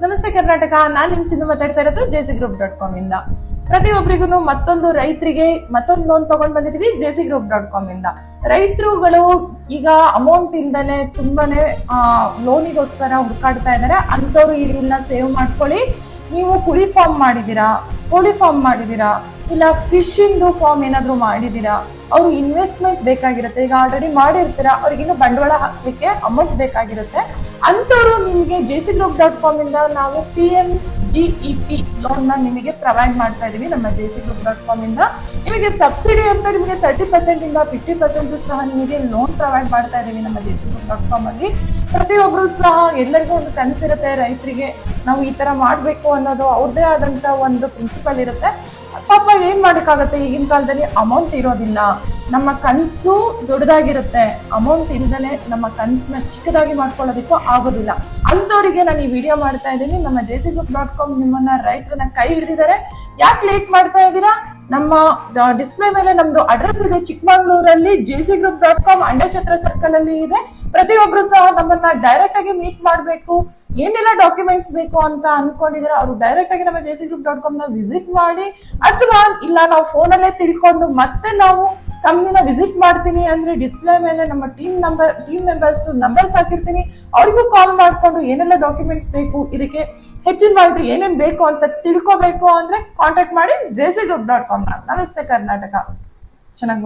ನಮಸ್ತೆ ಕರ್ನಾಟಕ, ನಾನು ನಿಮ್ ಸಿಂಧು ಮಾತಾಡ್ತಾ ಇರೋದು jcgroup.com ಇಂದ. ಪ್ರತಿಯೊಬ್ಬರಿಗೂ ಮತ್ತೊಂದು ರೈತರಿಗೆ ಮತ್ತೊಂದು ಲೋನ್ ತಗೊಂಡ್ ಬಂದಿದೀವಿ jcgroup.com ಇಂದ. ರೈತರುಗಳು ಈಗ ಅಮೌಂಟ್ ಇಂದಲೇ ತುಂಬಾನೇ ಲೋನಿಗೋಸ್ಕರ ಹುಡುಕಾಡ್ತಾ ಇದಾರೆ. ಅಂತವ್ರು ಇದನ್ನ ಸೇವ್ ಮಾಡ್ಕೊಳ್ಳಿ. ನೀವು ಕುರಿ ಫಾರ್ಮ್ ಮಾಡಿದೀರಾ, ಕೋಳಿ ಫಾರ್ಮ್ ಮಾಡಿದೀರಾ, ಇಲ್ಲ ಫಿಶ್ ಇಂದು ಫಾರ್ಮ್ ಏನಾದ್ರು ಮಾಡಿದೀರಾ, ಅವ್ರು ಇನ್ವೆಸ್ಟ್ಮೆಂಟ್ ಬೇಕಾಗಿರುತ್ತೆ. ಈಗ ಆಲ್ರೆಡಿ ಮಾಡಿರ್ತೀರಾ, ಅವ್ರಿಗಿನ್ನು ಬಂಡವಾಳ ಹಾಕ್ಲಿಕ್ಕೆ ಅಮೌಂಟ್ ಬೇಕಾಗಿರುತ್ತೆ. ಅಂತವ್ರು ನಿಮಗೆ jcgroup.com ಇಂದ ನಾವು PMGEP ಲೋನ್ ನಿಮಗೆ ಪ್ರೊವೈಡ್ ಮಾಡ್ತಾ ಇದೀವಿ. ನಮ್ಮ jcgroup.com ಇಂದ ನಿಮಗೆ ಸಬ್ಸಿಡಿ ಅಂತ ನಿಮಗೆ 30% ಇಂದ 50% ಸಹ ನಿಮಗೆ ಲೋನ್ ಪ್ರೊವೈಡ್ ಮಾಡ್ತಾ ಇದೀವಿ ನಮ್ಮ jcgroup.com ಅಲ್ಲಿ. ಪ್ರತಿಯೊಬ್ರು ಸಹ ಎಲ್ಲರಿಗೂ ಒಂದು ಕನಸಿರುತ್ತೆ, ರೈತರಿಗೆ ನಾವು ಈ ತರ ಮಾಡ್ಬೇಕು ಅನ್ನೋದು ಅವ್ರದೇ ಆದಂತ ಒಂದು ಪ್ರಿನ್ಸಿಪಲ್ ಇರುತ್ತೆ. ಪಾಪ ಏನ್ ಮಾಡಕ್ಕಾಗತ್ತೆ, ಈಗಿನ ಕಾಲದಲ್ಲಿ ಅಮೌಂಟ್ ಇರೋದಿಲ್ಲ. ನಮ್ಮ ಕನ್ಸು ದೊಡ್ಡದಾಗಿರುತ್ತೆ, ಅಮೌಂಟ್ ಇಲ್ದಲೆ ನಮ್ಮ ಕನ್ಸನ್ನ ಚಿಕ್ಕದಾಗಿ ಮಾಡ್ಕೊಳ್ಳೋದಕ್ಕೂ ಆಗೋದಿಲ್ಲ. ಅಂತವರಿಗೆ ನಾನು ಈ ವಿಡಿಯೋ ಮಾಡ್ತಾ ಇದ್ದೀನಿ. ನಮ್ಮ jcgroup.com ನಿಮ್ಮನ್ನ ರೈತರನ್ನ ಕೈ ಹಿಡಿದಿದ್ದಾರೆ. ಯಾಕೆ ಲೇಟ್ ಮಾಡ್ತಾ ಇದ್ದೀರಾ? ನಮ್ಮ ಡಿಸ್ಪ್ಲೇ ಮೇಲೆ ನಮ್ದು ಅಡ್ರೆಸ್ ಇದೆ, ಚಿಕ್ಕಮಂಗ್ಳೂರಲ್ಲಿ jcgroup.com ಅಂಡಚತ್ರ ಸರ್ಕಲ್ ಅಲ್ಲಿ ಇದೆ. ಪ್ರತಿಯೊಬ್ರು ಸಹ ನಮ್ಮನ್ನ ಡೈರೆಕ್ಟ್ ಆಗಿ ಮೀಟ್ ಮಾಡ್ಬೇಕು, ಏನೆಲ್ಲ ಡಾಕ್ಯುಮೆಂಟ್ಸ್ ಬೇಕು ಅಂತ ಅನ್ಕೊಂಡಿದ್ರೆ ಅವರು ಡೈರೆಕ್ಟ್ ಆಗಿ ನಮ್ಮ jcgroup.com ನ ವಿಸಿಟ್ ಮಾಡಿ, ಅಥವಾ ಇಲ್ಲ ನಾವು ಫೋನಲ್ಲೇ ತಿಳ್ಕೊಂಡು ಮತ್ತೆ ನಾವು ಕಂಪ್ನಿನ ವಿಸಿಟ್ ಮಾಡ್ತೀನಿ ಅಂದ್ರೆ ಡಿಸ್ಪ್ಲೇ ಮೇಲೆ ನಮ್ಮ ಟೀಮ್ ಮೆಂಬರ್ಸ್ ನಂಬರ್ಸ್ ಹಾಕಿರ್ತೀನಿ. ಅವ್ರಿಗೂ ಕಾಲ್ ಮಾಡ್ಕೊಂಡು ಏನೆಲ್ಲ ಡಾಕ್ಯುಮೆಂಟ್ಸ್ ಬೇಕು, ಇದಕ್ಕೆ ಹೆಚ್ಚಿನ ಮಾಹಿತಿ ಏನೇನ್ ಬೇಕು ಅಂತ ತಿಳ್ಕೊಬೇಕು ಅಂದ್ರೆ ಕಾಂಟ್ಯಾಕ್ಟ್ ಮಾಡಿ jcgroup.com. ನಮಸ್ತೆ ಕರ್ನಾಟಕ. ಚೆನ್ನಾಗಿ